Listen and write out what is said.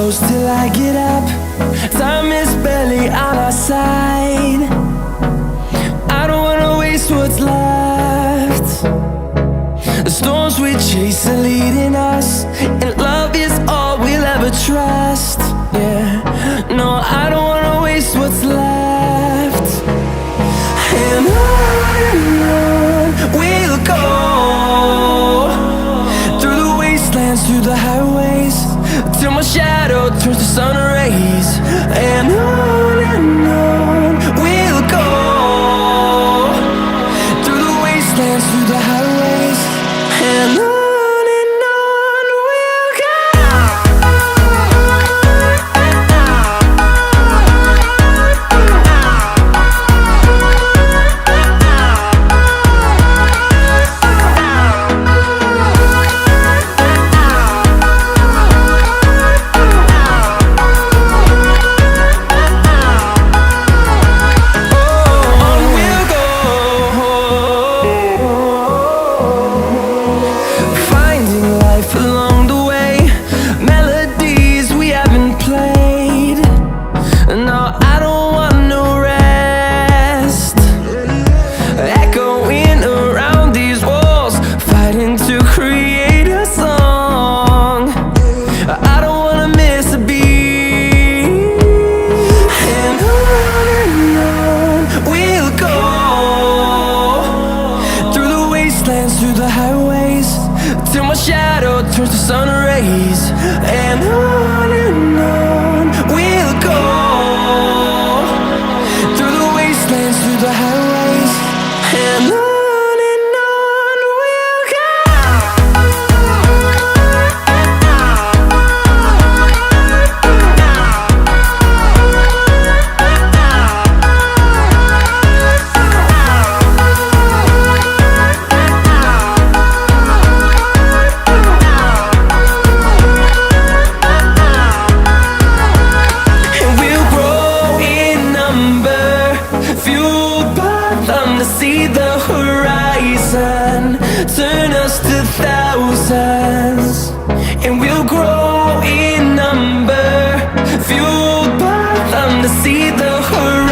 close till I get up. Time is barely on our side. I don't wanna waste what's left. The storms we chase are leading us, and love is all we'll ever trust. Yeah, no, I don't wanna waste what's left. And on we'll go, through the wastelands, through the highways, till my shadow turns to sun rays. And on we'll go, through the wastelands, through the highways, and on we'll go. Along the way, melodies we haven't played. No, I don't want no rest. Echoing around these walls, fighting to create a song. I don't wanna miss a beat. And on we'll go, through the wastelands, through the highways, till my shadow turns to sun rays. And on we'll go, through the wastelands, through the highways, and on we'll go. See the horizon turn us to thousands, and we'll grow in number, fueled by them to see the horizon.